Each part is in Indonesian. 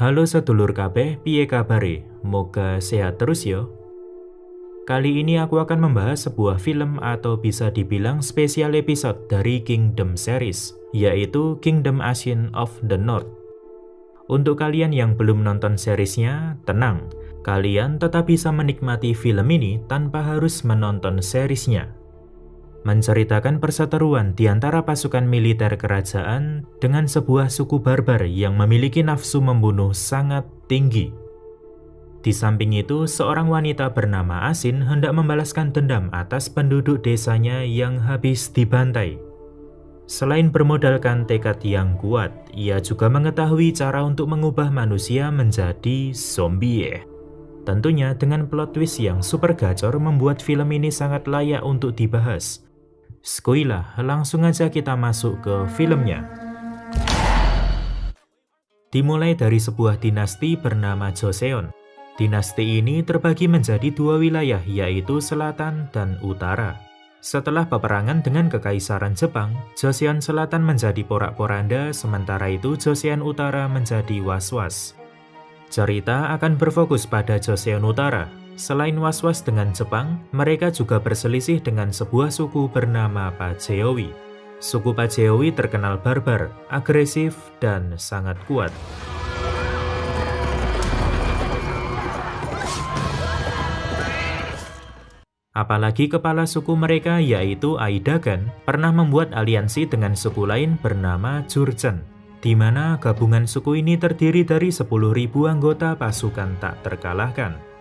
Halo sedulur kabeh, piye kabare? Moga sehat terus yo. Kali ini aku akan membahas sebuah film atau bisa dibilang spesial episode dari Kingdom series, yaitu Kingdom Ashen of the North. Untuk kalian yang belum nonton seriesnya, tenang, kalian tetap bisa menikmati film ini tanpa harus menonton seriesnya. Menceritakan perseteruan di antara pasukan militer kerajaan dengan sebuah suku barbar yang memiliki nafsu membunuh sangat tinggi. Di samping itu, seorang wanita bernama Ashin hendak membalaskan dendam atas penduduk desanya yang habis dibantai. Selain bermodalkan tekad yang kuat, ia juga mengetahui cara untuk mengubah manusia menjadi zombie. Tentunya dengan plot twist yang super gacor membuat film ini sangat layak untuk dibahas. Skuilah, langsung aja kita masuk ke filmnya. Dimulai dari sebuah dinasti bernama Joseon. Dinasti ini terbagi menjadi dua wilayah, yaitu selatan dan utara. Setelah peperangan dengan Kekaisaran Jepang, Joseon Selatan menjadi porak-poranda, sementara itu Joseon Utara menjadi was-was. Cerita akan berfokus pada Joseon Utara. Selain was-was dengan Jepang, mereka juga berselisih dengan sebuah suku bernama Pajeowi. Suku Pajeowi terkenal barbar, agresif, dan sangat kuat. Apalagi kepala suku mereka yaitu Aidagan pernah membuat aliansi dengan suku lain bernama Jurchen, di mana gabungan suku ini terdiri dari 10.000 anggota pasukan tak terkalahkan.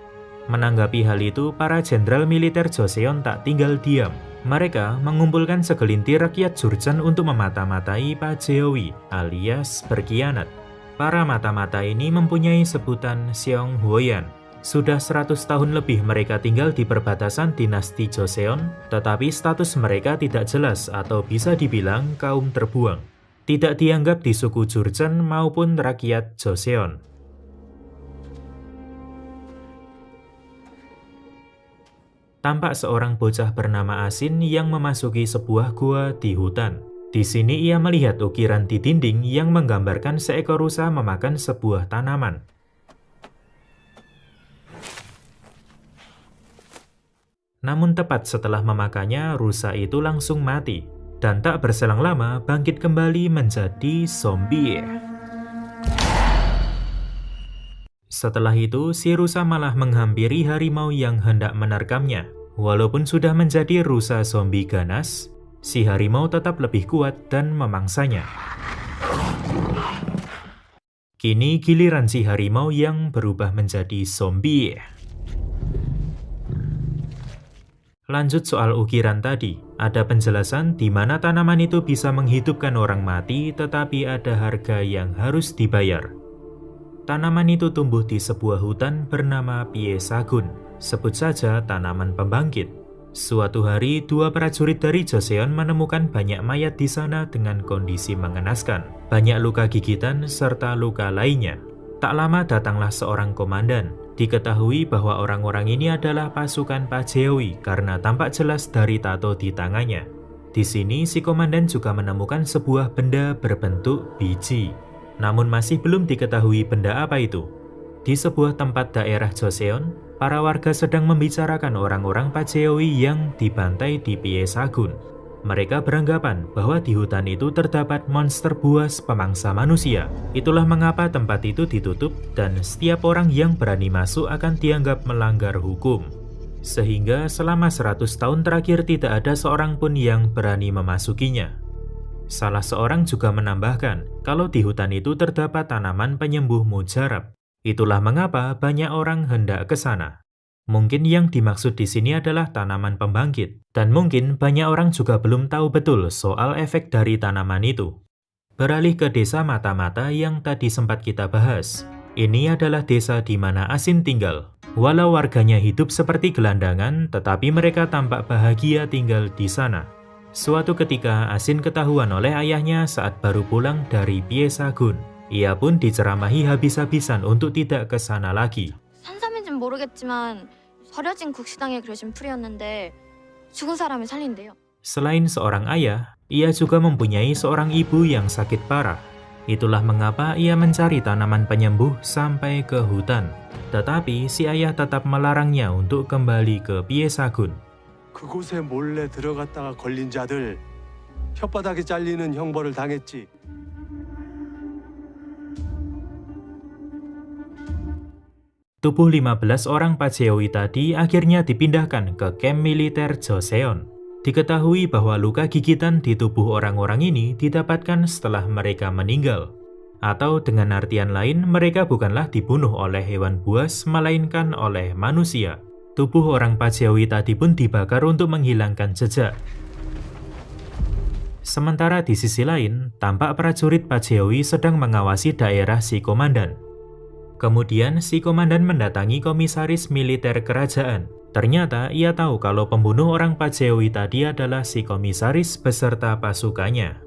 Menanggapi hal itu, para jenderal militer Joseon tak tinggal diam. Mereka mengumpulkan segelintir rakyat Jurchen untuk memata-matai Pajeowi alias berkhianat. Para mata-mata ini mempunyai sebutan Seong Hwoyan. Sudah 100 tahun lebih mereka tinggal di perbatasan dinasti Joseon, tetapi status mereka tidak jelas atau bisa dibilang kaum terbuang. Tidak dianggap di suku Jurchen maupun rakyat Joseon. Tampak seorang bocah bernama Ashin yang memasuki sebuah gua di hutan. Di sini ia melihat ukiran di dinding yang menggambarkan seekor rusa memakan sebuah tanaman. Namun tepat setelah memakannya, rusa itu langsung mati. Dan tak berselang lama, bangkit kembali menjadi zombie. Setelah itu, si rusa malah menghampiri harimau yang hendak menerkamnya. Walaupun sudah menjadi rusa zombie ganas, si harimau tetap lebih kuat dan memangsanya. Kini giliran si harimau yang berubah menjadi zombie. Lanjut soal ukiran tadi, ada penjelasan di mana tanaman itu bisa menghidupkan orang mati, tetapi ada harga yang harus dibayar. Tanaman itu tumbuh di sebuah hutan bernama Piesagun, sebut saja tanaman pembangkit. Suatu hari, dua prajurit dari Joseon menemukan banyak mayat di sana dengan kondisi mengenaskan, banyak luka gigitan serta luka lainnya. Tak lama datanglah seorang komandan. Diketahui bahwa orang-orang ini adalah pasukan Pajeowi karena tampak jelas dari tato di tangannya. Di sini si komandan juga menemukan sebuah benda berbentuk biji. Namun masih belum diketahui benda apa itu. Di sebuah tempat daerah Joseon, para warga sedang membicarakan orang-orang Pajeowi yang dibantai di Piesagun. Mereka beranggapan bahwa di hutan itu terdapat monster buas pemangsa manusia. Itulah mengapa tempat itu ditutup dan setiap orang yang berani masuk akan dianggap melanggar hukum. Sehingga selama 100 tahun terakhir tidak ada seorang pun yang berani memasukinya. Salah seorang juga menambahkan kalau di hutan itu terdapat tanaman penyembuh mujarab. Itulah mengapa banyak orang hendak ke sana. Mungkin yang dimaksud di sini adalah tanaman pembangkit, dan mungkin banyak orang juga belum tahu betul soal efek dari tanaman itu. Beralih ke desa mata-mata yang tadi sempat kita bahas. Ini adalah desa di mana Ashin tinggal. Walau warganya hidup seperti gelandangan, tetapi mereka tampak bahagia tinggal di sana. Suatu ketika Ashin ketahuan oleh ayahnya saat baru pulang dari Piesagun. Ia pun diceramahi habis-habisan untuk tidak ke sana lagi. 산삼인지는 모르겠지만 버려진 국시당에 그려진 풀이었는데 죽은 사람을 살린대요. Selain seorang ayah, ia juga mempunyai seorang ibu yang sakit parah. Itulah mengapa ia mencari tanaman penyembuh sampai ke hutan. Tetapi si ayah tetap melarangnya untuk kembali ke Piesagun. 그곳에 몰래 들어갔다가 걸린 자들 혓바닥이 잘리는 형벌을 당했지. Tubuh 15 orang Pajewi tadi akhirnya dipindahkan ke kamp militer Joseon. Diketahui bahwa luka gigitan di tubuh orang-orang ini didapatkan setelah mereka meninggal. Atau dengan artian lain, mereka bukanlah dibunuh oleh hewan buas, melainkan oleh manusia. Tubuh orang Pajewi tadi pun dibakar untuk menghilangkan jejak. Sementara di sisi lain, tampak prajurit Pajewi sedang mengawasi daerah si komandan. Kemudian si komandan mendatangi komisaris militer kerajaan. Ternyata ia tahu kalau pembunuh orang Pajewi tadi adalah si komisaris beserta pasukannya.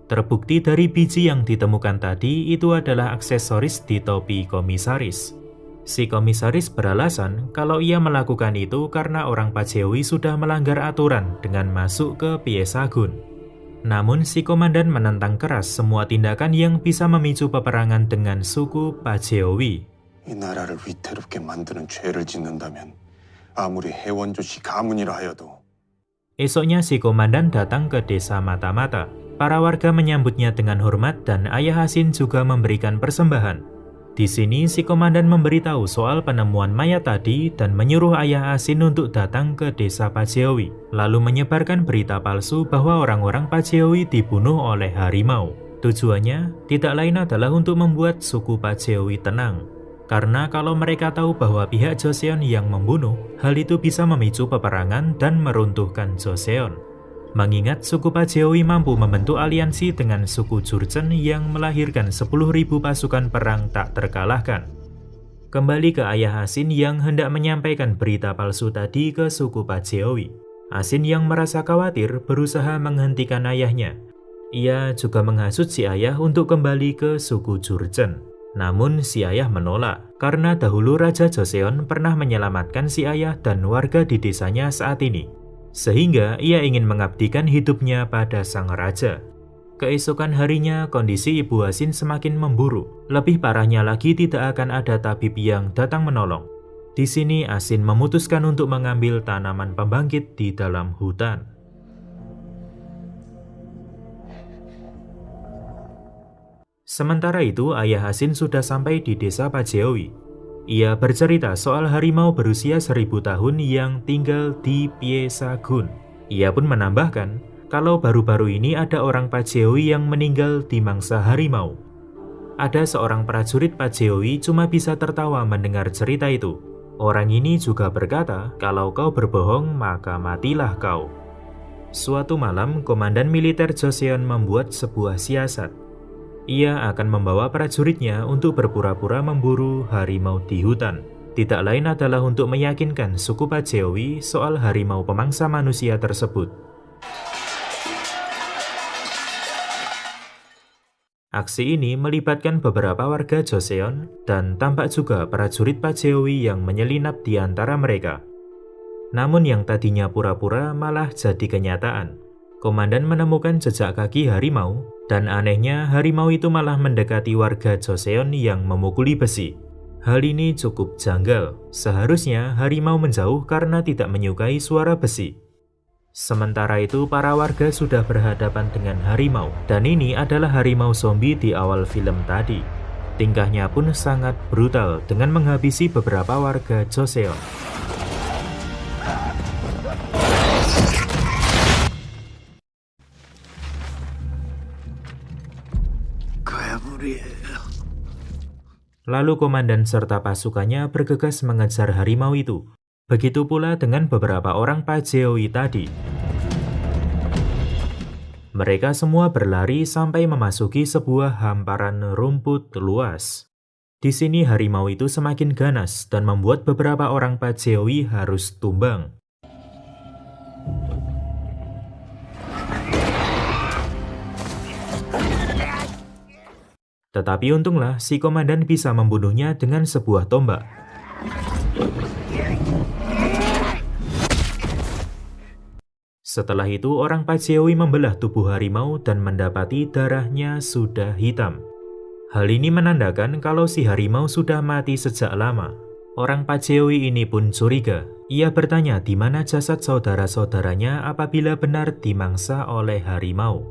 Terbukti dari biji yang ditemukan tadi itu adalah aksesoris di topi komisaris. Si komisaris beralasan kalau ia melakukan itu karena orang Pajewi sudah melanggar aturan dengan masuk ke Piesagun. Namun si komandan menentang keras semua tindakan yang bisa memicu peperangan dengan suku Pajewi. 이 나라를 위태롭게 만드는 죄를 짓는다면 아무리 해원조씨 가문이라 하여도. Esoknya si komandan datang ke desa Mata-Mata. Para warga menyambutnya dengan hormat dan Ayah Hasin juga memberikan persembahan. Di sini si komandan memberitahu soal penemuan mayat tadi dan menyuruh Ayah Hasin untuk datang ke desa Pajewi, lalu menyebarkan berita palsu bahwa orang-orang Pajewi dibunuh oleh harimau. Tujuannya tidak lain adalah untuk membuat suku Pajewi tenang. Karena kalau mereka tahu bahwa pihak Joseon yang membunuh, hal itu bisa memicu peperangan dan meruntuhkan Joseon. Mengingat suku Pajewi mampu membentuk aliansi dengan suku Jurchen yang melahirkan 10.000 pasukan perang tak terkalahkan. Kembali ke Ayah Hasin yang hendak menyampaikan berita palsu tadi ke suku Pajewi. Hasin yang merasa khawatir berusaha menghentikan ayahnya. Ia juga menghasut si ayah untuk kembali ke suku Jurchen. Namun si ayah menolak, karena dahulu Raja Joseon pernah menyelamatkan si ayah dan warga di desanya saat ini. Sehingga ia ingin mengabdikan hidupnya pada sang raja. Keesokan harinya, kondisi Ibu Hasin semakin memburuk. Lebih parahnya lagi, tidak akan ada tabib yang datang menolong. Di sini Hasin memutuskan untuk mengambil tanaman pembangkit di dalam hutan. Sementara itu, Ayah Hasin sudah sampai di desa Pajewi. Ia bercerita soal harimau berusia 1000 tahun yang tinggal di Piesagun. Ia pun menambahkan kalau baru-baru ini ada orang Pajewi yang meninggal di mangsa harimau. Ada seorang prajurit Pajewi cuma bisa tertawa mendengar cerita itu. Orang ini juga berkata, kalau kau berbohong maka matilah kau. Suatu malam, komandan militer Joseon membuat sebuah siasat. Ia akan membawa prajuritnya untuk berpura-pura memburu harimau di hutan. Tidak lain adalah untuk meyakinkan suku Pajewi soal harimau pemangsa manusia tersebut. Aksi ini melibatkan beberapa warga Joseon dan tampak juga prajurit Pajewi yang menyelinap di antara mereka. Namun yang tadinya pura-pura malah jadi kenyataan. Komandan menemukan jejak kaki harimau, dan anehnya harimau itu malah mendekati warga Joseon yang memukuli besi. Hal ini cukup janggal. Seharusnya harimau menjauh karena tidak menyukai suara besi. Sementara itu para warga sudah berhadapan dengan harimau, dan ini adalah harimau zombie di awal film tadi. Tingkahnya pun sangat brutal dengan menghabisi beberapa warga Joseon. Lalu komandan serta pasukannya bergegas mengejar harimau itu. Begitu pula dengan beberapa orang Pajewi tadi. Mereka semua berlari sampai memasuki sebuah hamparan rumput luas. Di sini harimau itu semakin ganas dan membuat beberapa orang Pajewi harus tumbang. Tetapi untunglah si komandan bisa membunuhnya dengan sebuah tombak. Setelah itu orang Pajewi membelah tubuh harimau dan mendapati darahnya sudah hitam. Hal ini menandakan kalau si harimau sudah mati sejak lama. Orang Pajewi ini pun curiga. Ia bertanya di mana jasad saudara-saudaranya apabila benar dimangsa oleh harimau.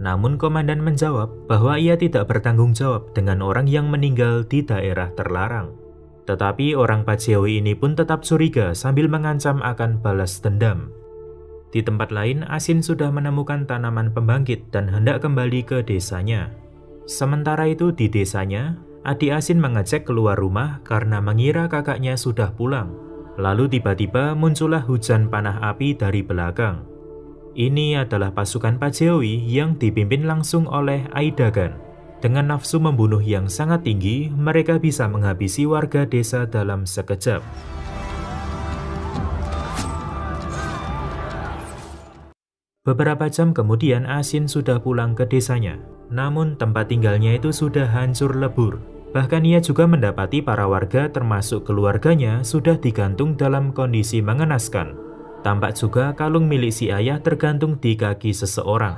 Namun komandan menjawab bahwa ia tidak bertanggung jawab dengan orang yang meninggal di daerah terlarang. Tetapi orang Pajewi ini pun tetap curiga sambil mengancam akan balas dendam. Di tempat lain, Asin sudah menemukan tanaman pembangkit dan hendak kembali ke desanya. Sementara itu di desanya, adik Asin mengecek keluar rumah karena mengira kakaknya sudah pulang. Lalu tiba-tiba muncullah hujan panah api dari belakang. Ini adalah pasukan Pajewi yang dipimpin langsung oleh Aidagan. Dengan nafsu membunuh yang sangat tinggi, mereka bisa menghabisi warga desa dalam sekejap. Beberapa jam kemudian Asin sudah pulang ke desanya. Namun tempat tinggalnya itu sudah hancur lebur. Bahkan ia juga mendapati para warga termasuk keluarganya sudah digantung dalam kondisi mengenaskan. Tampak juga kalung milik si ayah tergantung di kaki seseorang.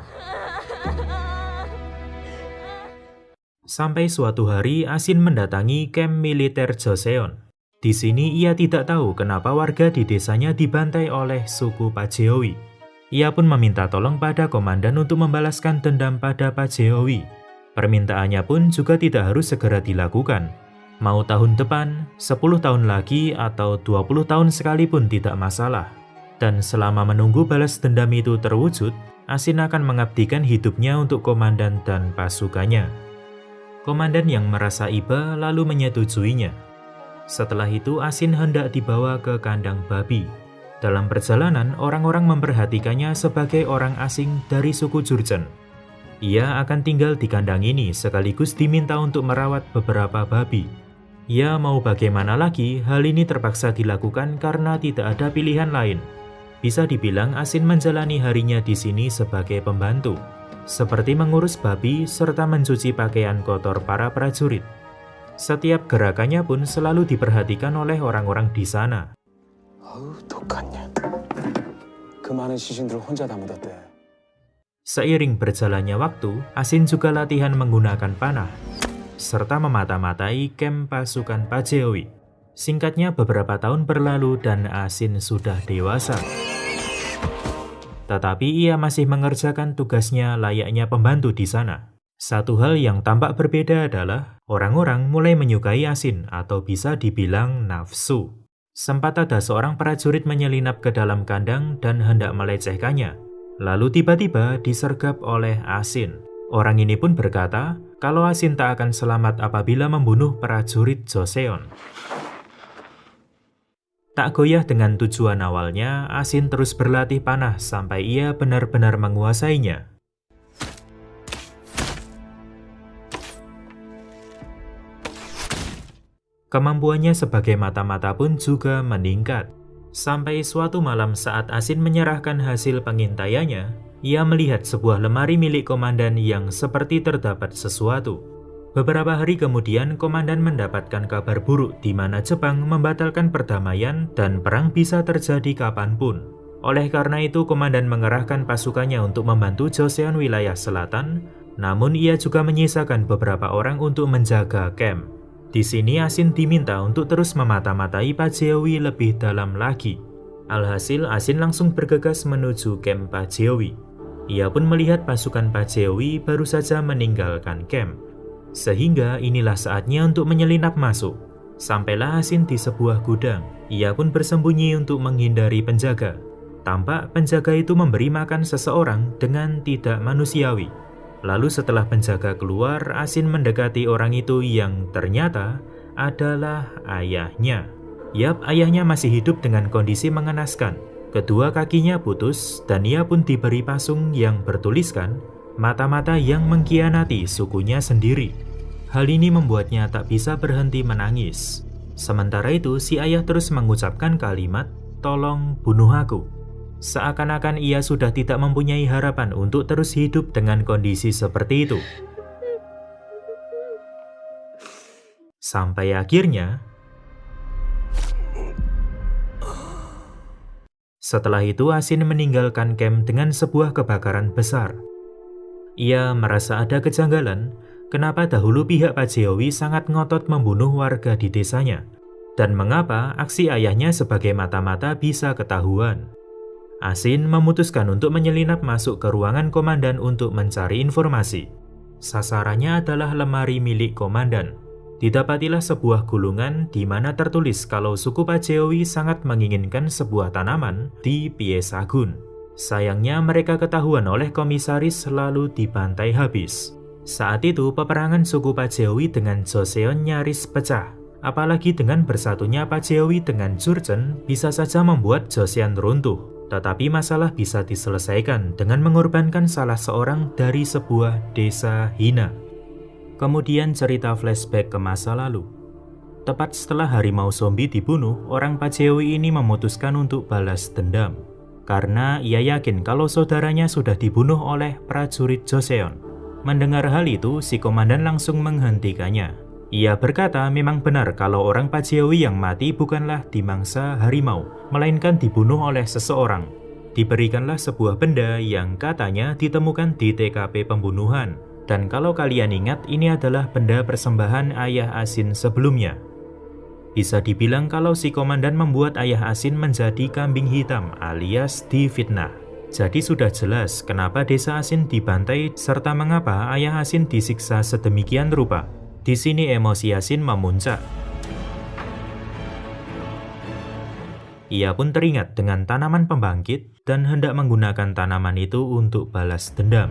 Sampai suatu hari Asin mendatangi kamp militer Joseon. Di sini ia tidak tahu kenapa warga di desanya dibantai oleh suku Pajewi. Ia pun meminta tolong pada komandan untuk membalaskan dendam pada Pajewi. Permintaannya pun juga tidak harus segera dilakukan. Mau tahun depan, 10 tahun lagi, atau 20 tahun sekalipun tidak masalah. Dan selama menunggu balas dendam itu terwujud, Asin akan mengabdikan hidupnya untuk komandan dan pasukannya. Komandan yang merasa iba lalu menyetujuinya. Setelah itu Asin hendak dibawa ke kandang babi. Dalam perjalanan, orang-orang memperhatikannya sebagai orang asing dari suku Jurchen. Ia akan tinggal di kandang ini sekaligus diminta untuk merawat beberapa babi. Ya mau bagaimana lagi, hal ini terpaksa dilakukan karena tidak ada pilihan lain. Bisa dibilang Asin menjalani harinya di sini sebagai pembantu, seperti mengurus babi serta mencuci pakaian kotor para prajurit. Setiap gerakannya pun selalu diperhatikan oleh orang-orang di sana. Seiring berjalannya waktu, Asin juga latihan menggunakan panah, serta memata-matai kamp pasukan Pajewi. Singkatnya beberapa tahun berlalu dan Asin sudah dewasa. Tetapi ia masih mengerjakan tugasnya layaknya pembantu di sana. Satu hal yang tampak berbeda adalah orang-orang mulai menyukai Asin atau bisa dibilang nafsu. Sempat ada seorang prajurit menyelinap ke dalam kandang dan hendak melecehkannya. Lalu tiba-tiba disergap oleh Asin. Orang ini pun berkata kalau Asin tak akan selamat apabila membunuh prajurit Joseon. Tak goyah dengan tujuan awalnya, Asin terus berlatih panah sampai ia benar-benar menguasainya. Kemampuannya sebagai mata-mata pun juga meningkat. Sampai suatu malam saat Asin menyerahkan hasil pengintaiannya, ia melihat sebuah lemari milik komandan yang seperti terdapat sesuatu. Beberapa hari kemudian, komandan mendapatkan kabar buruk di mana Jepang membatalkan perdamaian dan perang bisa terjadi kapanpun. Oleh karena itu, komandan mengerahkan pasukannya untuk membantu Joseon wilayah selatan, namun ia juga menyisakan beberapa orang untuk menjaga kamp. Di sini Asin diminta untuk terus memata-matai Pajewi lebih dalam lagi. Alhasil, Asin langsung bergegas menuju kamp Pajewi. Ia pun melihat pasukan Pajewi baru saja meninggalkan kamp. Sehingga inilah saatnya untuk menyelinap masuk. Sampailah Asin di sebuah gudang. Ia pun bersembunyi untuk menghindari penjaga. Tampak penjaga itu memberi makan seseorang dengan tidak manusiawi. Lalu setelah penjaga keluar, Asin mendekati orang itu yang ternyata adalah ayahnya. Yap, ayahnya masih hidup dengan kondisi mengenaskan. Kedua kakinya putus dan ia pun diberi pasung yang bertuliskan mata-mata yang mengkhianati sukunya sendiri. Hal ini membuatnya tak bisa berhenti menangis. Sementara itu, si ayah terus mengucapkan kalimat, "Tolong bunuh aku." Seakan-akan ia sudah tidak mempunyai harapan untuk terus hidup dengan kondisi seperti itu. Sampai akhirnya, setelah itu Asin meninggalkan kamp dengan sebuah kebakaran besar. Ia merasa ada kejanggalan Kenapa dahulu pihak Pak Jeowi sangat ngotot membunuh warga di desanya? Dan mengapa aksi ayahnya sebagai mata-mata bisa ketahuan? Asin memutuskan untuk menyelinap masuk ke ruangan komandan untuk mencari informasi. Sasarannya adalah lemari milik komandan. Didapatilah sebuah gulungan di mana tertulis kalau suku Pak Jeowi sangat menginginkan sebuah tanaman di Piesagun. Sayangnya mereka ketahuan oleh komisaris lalu dibantai habis. Saat itu peperangan suku Pak Jeowi dengan Joseon nyaris pecah. Apalagi dengan bersatunya Pak Jeowi dengan Jurchen bisa saja membuat Joseon runtuh. Tetapi masalah bisa diselesaikan dengan mengorbankan salah seorang dari sebuah desa hina. Kemudian cerita flashback ke masa lalu. Tepat setelah harimau zombie dibunuh, orang Pak Jeowi ini memutuskan untuk balas dendam. Karena ia yakin kalau saudaranya sudah dibunuh oleh prajurit Joseon. Mendengar hal itu, si komandan langsung menghentikannya. Ia berkata memang benar kalau orang Pak Jeowi yang mati bukanlah dimangsa harimau, melainkan dibunuh oleh seseorang. Diberikanlah sebuah benda yang katanya ditemukan di TKP pembunuhan. Dan kalau kalian ingat, ini adalah benda persembahan ayah Asin sebelumnya. Bisa dibilang kalau si komandan membuat ayah Asin menjadi kambing hitam alias difitnah. Jadi sudah jelas kenapa desa Asin dibantai serta mengapa ayah Asin disiksa sedemikian rupa. Di sini emosi Asin memuncak. Ia pun teringat dengan tanaman pembangkit dan hendak menggunakan tanaman itu untuk balas dendam.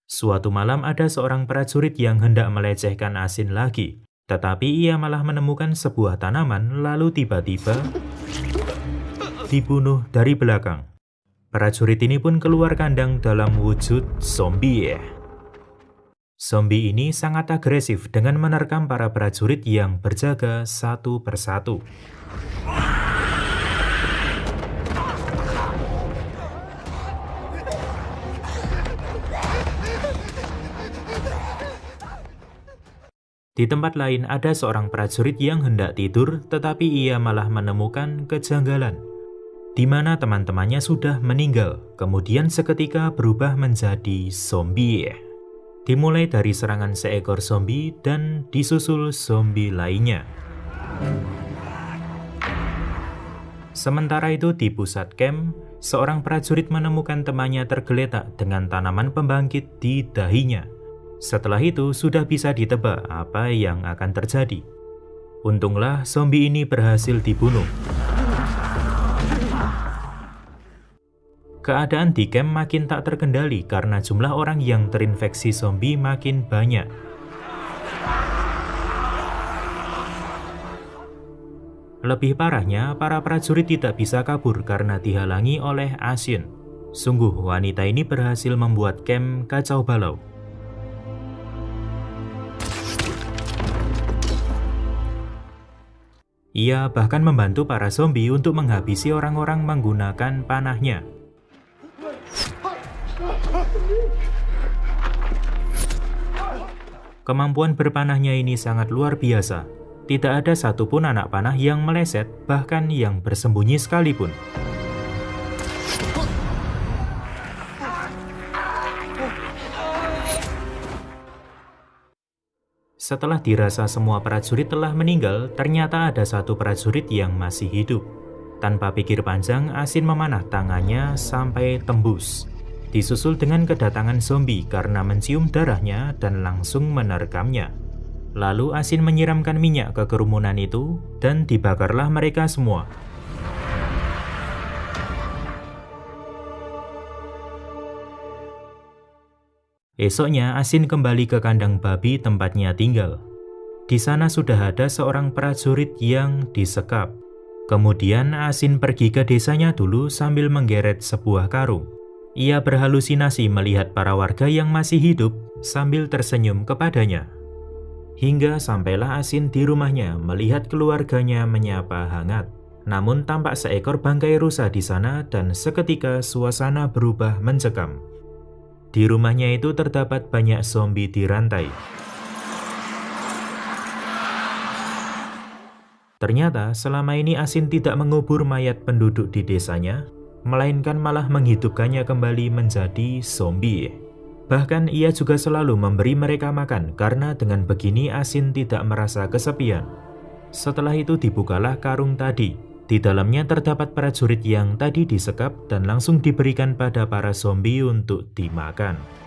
Suatu malam ada seorang prajurit yang hendak melecehkan Asin lagi. Tetapi ia malah menemukan sebuah tanaman lalu tiba-tiba dibunuh dari belakang. Prajurit ini pun keluar kandang dalam wujud zombie. Zombie ini sangat agresif dengan menerkam para prajurit yang berjaga satu persatu. Di tempat lain ada seorang prajurit yang hendak tidur, tetapi ia malah menemukan kejanggalan, di mana teman-temannya sudah meninggal, kemudian seketika berubah menjadi zombie. Dimulai dari serangan seekor zombie dan disusul zombie lainnya. Sementara itu di pusat camp, seorang prajurit menemukan temannya tergeletak dengan tanaman pembangkit di dahinya. Setelah itu sudah bisa ditebak apa yang akan terjadi. Untunglah zombie ini berhasil dibunuh. Keadaan di camp makin tak terkendali karena jumlah orang yang terinfeksi zombie makin banyak. Lebih parahnya, para prajurit tidak bisa kabur karena dihalangi oleh Asin. Sungguh wanita ini berhasil membuat camp kacau balau. Ia bahkan membantu para zombie untuk menghabisi orang-orang menggunakan panahnya. Kemampuan berpanahnya ini sangat luar biasa. Tidak ada satupun anak panah yang meleset, bahkan yang bersembunyi sekalipun. Setelah dirasa semua prajurit telah meninggal, ternyata ada satu prajurit yang masih hidup. Tanpa pikir panjang, Asin memanah tangannya sampai tembus. Disusul dengan kedatangan zombie karena mencium darahnya dan langsung menerkamnya. Lalu Asin menyiramkan minyak ke kerumunan itu dan dibakarlah mereka semua. Esoknya Asin kembali ke kandang babi tempatnya tinggal. Di sana sudah ada seorang prajurit yang disekap. Kemudian Asin pergi ke desanya dulu sambil menggeret sebuah karung. Ia berhalusinasi melihat para warga yang masih hidup sambil tersenyum kepadanya. Hingga sampailah Asin di rumahnya melihat keluarganya menyapa hangat. Namun tampak seekor bangkai rusa di sana dan seketika suasana berubah mencekam. Di rumahnya itu terdapat banyak zombie dirantai. Ternyata selama ini Asin tidak mengubur mayat penduduk di desanya. melainkan malah menghidupkannya kembali menjadi zombie. Bahkan ia juga selalu memberi mereka makan karena dengan begini Asin tidak merasa kesepian. Setelah itu dibukalah karung tadi. Di dalamnya terdapat prajurit yang tadi disekap dan langsung diberikan pada para zombie untuk dimakan.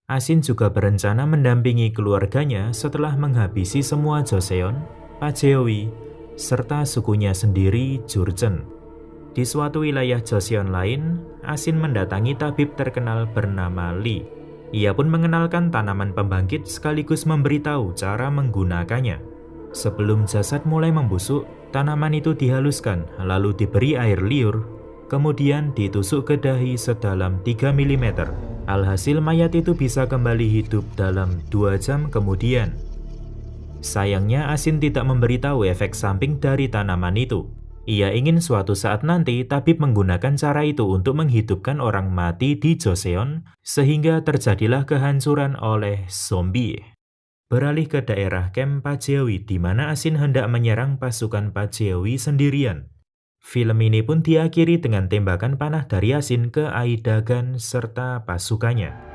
Asin juga berencana mendampingi keluarganya setelah menghabisi semua Joseon, Pajewi, serta sukunya sendiri Jurchen. Di suatu wilayah Joseon lain, Asin mendatangi tabib terkenal bernama Lee. Ia pun mengenalkan tanaman pembangkit sekaligus memberitahu cara menggunakannya. Sebelum jasad mulai membusuk, tanaman itu dihaluskan lalu diberi air liur, kemudian ditusuk ke dahi sedalam 3 mm. Alhasil mayat itu bisa kembali hidup dalam 2 jam kemudian. Sayangnya Asin tidak memberitahu efek samping dari tanaman itu. Ia ingin suatu saat nanti tabib menggunakan cara itu untuk menghidupkan orang mati di Joseon, sehingga terjadilah kehancuran oleh zombie. Beralih ke daerah Camp Pajewi di mana Asin hendak menyerang pasukan Pajewi sendirian. Film ini pun diakhiri dengan tembakan panah dari Asin ke Aidagan serta pasukannya.